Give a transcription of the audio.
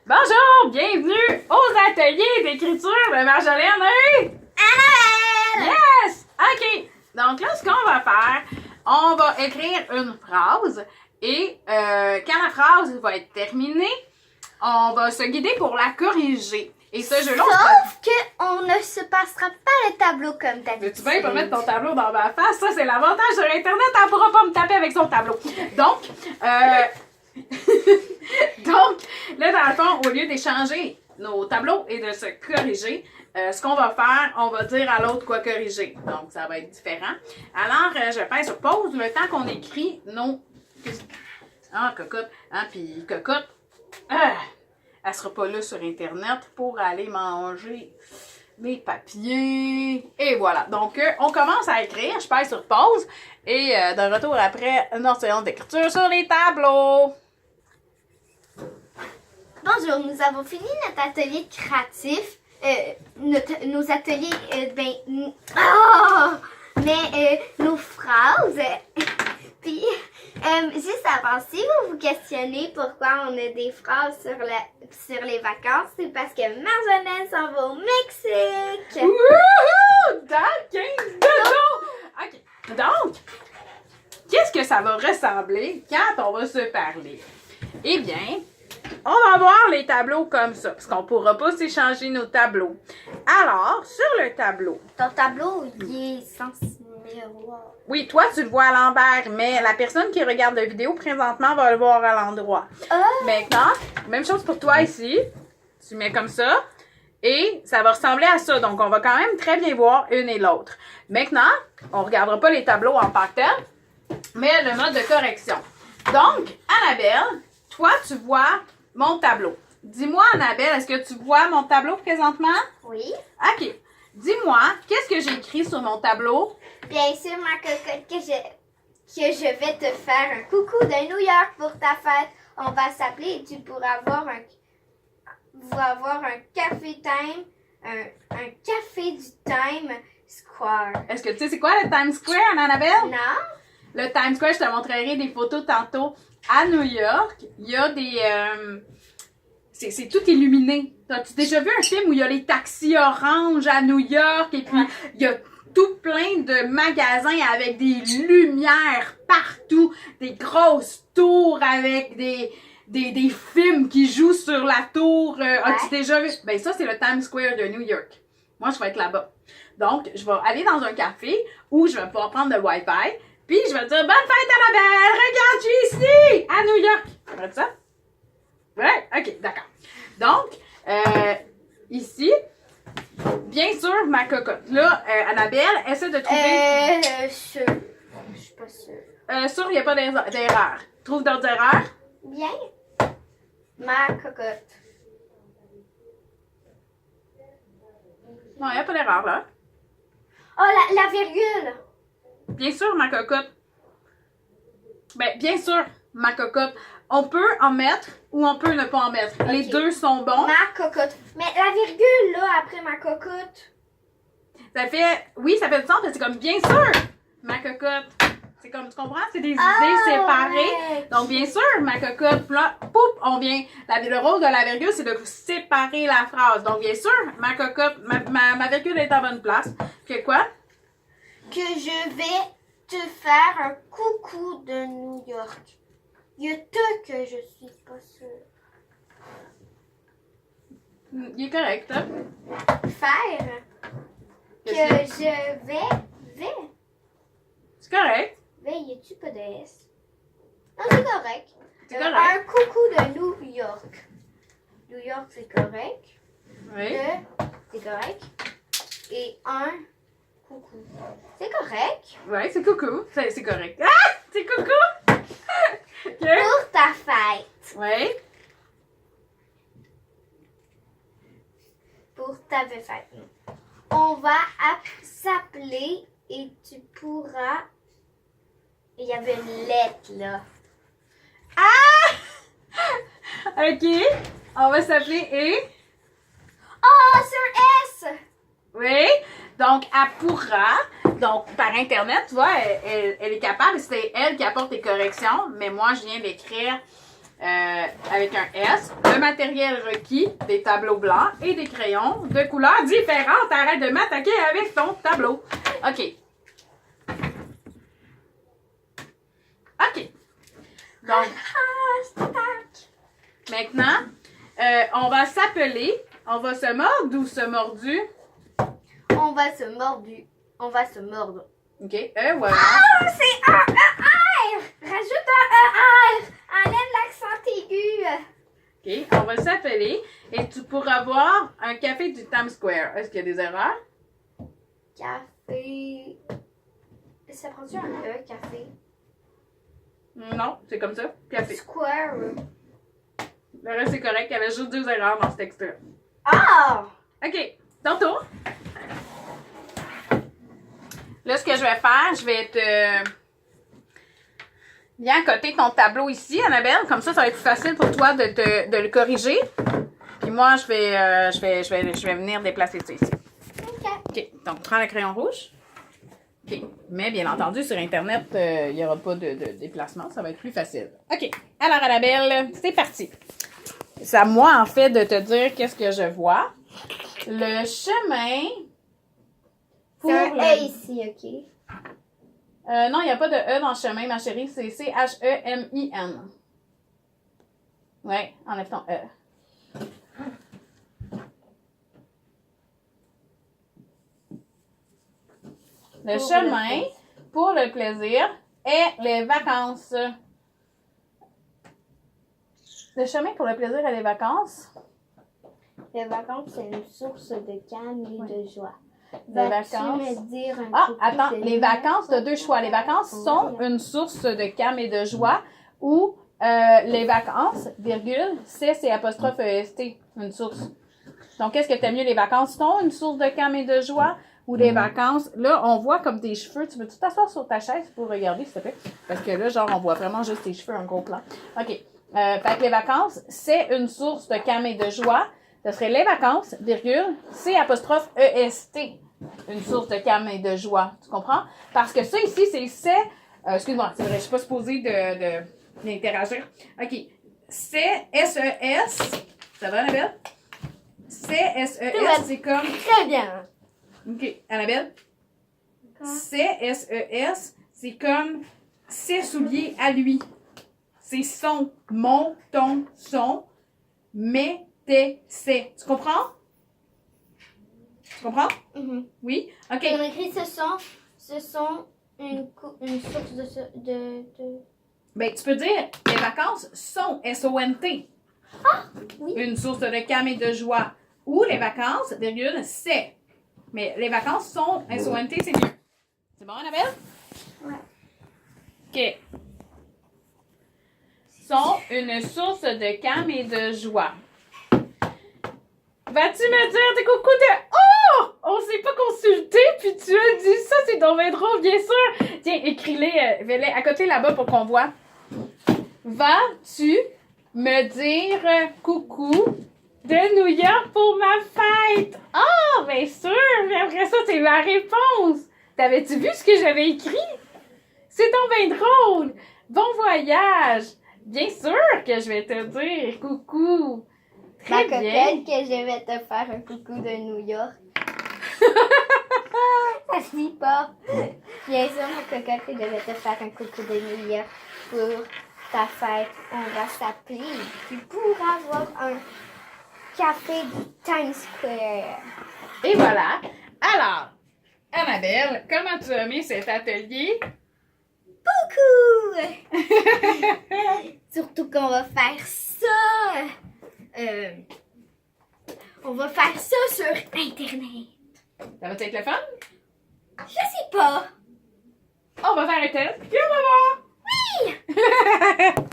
Bonjour, bienvenue aux ateliers d'écriture de Marjolaine et Annabelle! Yes! OK. Donc là, ce qu'on va faire, on va écrire une phrase et quand la phrase va être terminée, on va se guider pour la corriger. Et ce jeu-là, Sauf qu'on ne se passera pas le tableau comme d'habitude. tu vas pas mettre ton tableau dans ma face. Ça, c'est l'avantage sur Internet. Elle pourra pas me taper avec son tableau. Donc, donc, là, dans le fond, au lieu d'échanger nos tableaux et de se corriger, ce qu'on va faire, on va dire à l'autre quoi corriger. Donc, ça va être différent. Alors, je vais faire sur pause le temps qu'on écrit nos... Ah, cocotte. Hein, puis cocotte, elle sera pas là sur Internet pour aller manger mes papiers. Et voilà. Donc, on commence à écrire. Je pèse sur pause. Et de retour après notre séance d'écriture sur les tableaux. Bonjour, nous avons fini notre atelier créatif. Nos ateliers, nos phrases. Puis, juste avant, si vous vous questionnez pourquoi on a des phrases sur les vacances, c'est parce que Marjolaine s'en va au Mexique. Wouhou! Dans 15 secondes! OK. Donc, qu'est-ce que ça va ressembler quand on va se parler? Eh bien, on va voir les tableaux comme ça, parce qu'on ne pourra pas s'échanger nos tableaux. Alors, sur le tableau... Ton tableau, il est sans miroir. Oui, toi, tu le vois à l'envers, mais la personne qui regarde la vidéo présentement va le voir à l'endroit. Maintenant, même chose pour toi ici. Tu mets comme ça. Et ça va ressembler à ça. Donc, on va quand même très bien voir une et l'autre. Maintenant, on ne regardera pas les tableaux en tant que tel, mais le mode de correction. Donc, Annabelle, toi, tu vois mon tableau. Dis-moi, Annabelle, est-ce que tu vois mon tableau présentement? Oui. OK. Dis-moi, qu'est-ce que j'ai écrit sur mon tableau? Bien sûr, ma cocotte, que je vais te faire un coucou de New York pour ta fête. On va s'appeler et tu pourras avoir un café time, un café du Time Square. Est-ce que tu sais c'est quoi le Times Square, Annabelle? Non? Le Times Square, je te montrerai des photos tantôt à New York. Il y a des... c'est tout illuminé. As-tu déjà vu un film où il y a les taxis oranges à New York et puis il y a tout plein de magasins avec des lumières partout, des grosses tours avec des films qui jouent sur la tour. As-tu déjà vu? Ben ça, c'est le Times Square de New York. Moi, je vais être là-bas. Donc, je vais aller dans un café où je vais pouvoir prendre le Wi-Fi. Puis, je vais dire, bonne fête Annabelle! Regarde, je suis ici, à New York. Tu vois ça? Ouais? OK, d'accord. Donc, ici, bien sûr, ma cocotte. Là, Annabelle, essaie de trouver... Je suis pas sûre. Sûr, il n'y a pas d'erreur. Trouve d'autres erreurs? Bien. Ma cocotte. Non, il n'y a pas d'erreur, là. Oh, la virgule. Bien sûr, ma cocotte. Ben, bien sûr, ma cocotte. On peut en mettre ou on peut ne pas en mettre. Okay. Les deux sont bons. Ma cocotte. Mais la virgule, là, après ma cocotte. Ça fait... Oui, ça fait du sens, mais c'est comme bien sûr, ma cocotte. C'est comme, tu comprends? C'est des idées séparées. Ouais. Donc, bien sûr, ma cocotte, là, poup, on vient... Le rôle de la virgule, c'est de séparer la phrase. Donc, bien sûr, ma cocotte, ma virgule est à bonne place. Que quoi? Que je vais te faire un coucou de New York. Il y a tout que je suis pas sûre. Il est correct, hein? Faire que je vais. C'est correct. Y a-tu pas de S? Non, c'est correct. C'est correct. Un coucou de New York. New York, c'est correct. Oui. C'est correct. Et un coucou. C'est correct. Oui, c'est coucou. C'est correct. Ah! C'est coucou! OK. Pour ta fête. Oui. Pour ta fête. On va s'appeler et tu pourras... Il y avait une lettre, là. Ah! OK. On va s'appeler et... Oh, sur S! Oui. Donc, elle pourra. Donc, par Internet, tu vois, elle est capable. C'est elle qui apporte les corrections. Mais moi, je viens d'écrire avec un S. Le matériel requis, des tableaux blancs et des crayons de couleurs différentes. Arrête de m'attaquer avec ton tableau. OK. OK. Donc, maintenant, on va s'appeler, on va se mordre ou se mordu? On va se mordre. On va se mordre. OK. Voilà. Ah, c'est un ER! Rajoute un ER! Enlève l'accent aigu. OK. On va s'appeler et tu pourras voir un café du Times Square. Est-ce qu'il y a des erreurs? Café. Ça prend-tu un E, café? Non, c'est comme ça. Café. Square. Le reste, c'est correct. Il y avait juste 2 erreurs dans ce texte-là. Ah! OK. Ton tour. Là, ce que je vais faire, je vais te... Viens à côté ton tableau ici, Annabelle. Comme ça va être plus facile pour toi de le corriger. Puis moi, je vais venir déplacer ça ici. OK. Donc, prends le crayon rouge. OK. Mais bien entendu, sur Internet, il n'y aura pas de déplacement. Ça va être plus facile. OK. Alors, Annabelle, c'est parti. C'est à moi, en fait, de te dire qu'est-ce que je vois. Le chemin... C'est un E ici, OK? Non, il n'y a pas de E dans le chemin, ma chérie. C'est C-H-E-M-I-N. Ouais, enlève ton E. Le chemin, pour le plaisir, et les vacances. Le chemin pour le plaisir et les vacances. Les vacances, c'est une source de calme et de joie. Les vacances. Me dire un Attends, les vacances, tu as 2 choix. Les vacances sont une source de calme et de joie ou les vacances, virgule, c'est apostrophe EST, une source. Donc, est-ce que tu aimes mieux les vacances sont une source de calme et de joie ou les vacances? Là, on voit comme tes cheveux. Tu veux-tu t'asseoir sur ta chaise pour regarder, s'il te plaît? Parce que là, genre, on voit vraiment juste tes cheveux, un gros plan. OK. Fait que les vacances, c'est une source de calme et de joie. Ce serait les vacances, virgule, C apostrophe EST, une source de calme et de joie. Tu comprends? Parce que ça ici, c'est excuse-moi, c'est vrai, je suis pas supposée d'interagir. OK. C-S-E-S. Ça va, Annabelle? C-S-E-S, c'est comme... Très bien. OK. Annabelle? C-S-E-S, c'est comme ses souliers à lui. C'est son, mon, ton, son, mais, tes, c'est. Tu comprends? Tu comprends? Oui? OK. On écrit ce sont une source de... Ben, tu peux dire, les vacances sont S-O-N-T. Ah, oui. Une source de calme et de joie. Ou les vacances, virgule, c'est. Mais les vacances sont S-O-N-T, c'est mieux. C'est bon, Annabelle? Ouais. OK. Sont une source de calme et de joie. Vas-tu me dire des coucous de... Oh! On s'est pas consulté, puis tu as dit ça, c'est donc bien drôle, bien sûr. Tiens, écris-les, mets-les à côté là-bas pour qu'on voit. Vas-tu me dire coucou de New York pour ma fête? Ah, bien sûr! Mais après ça, c'est ma réponse. T'avais-tu vu ce que j'avais écrit? C'est donc bien drôle. Bon voyage. Bien sûr que je vais te dire coucou. Ma Très bien. coquette, que je vais te faire un coucou de New York. Ça se dit pas. Bien sûr, ma cocotte, que je vais te faire un coucou de New York pour ta fête. On va s'appeler. Tu pourras avoir un café du Times Square. Et voilà. Alors, Annabelle, comment tu as aimé cet atelier? Beaucoup! Surtout qu'on va faire ça. On va faire ça sur Internet. Ça va être le fun? Je sais pas. On va faire un test, puis on va voir! Oui!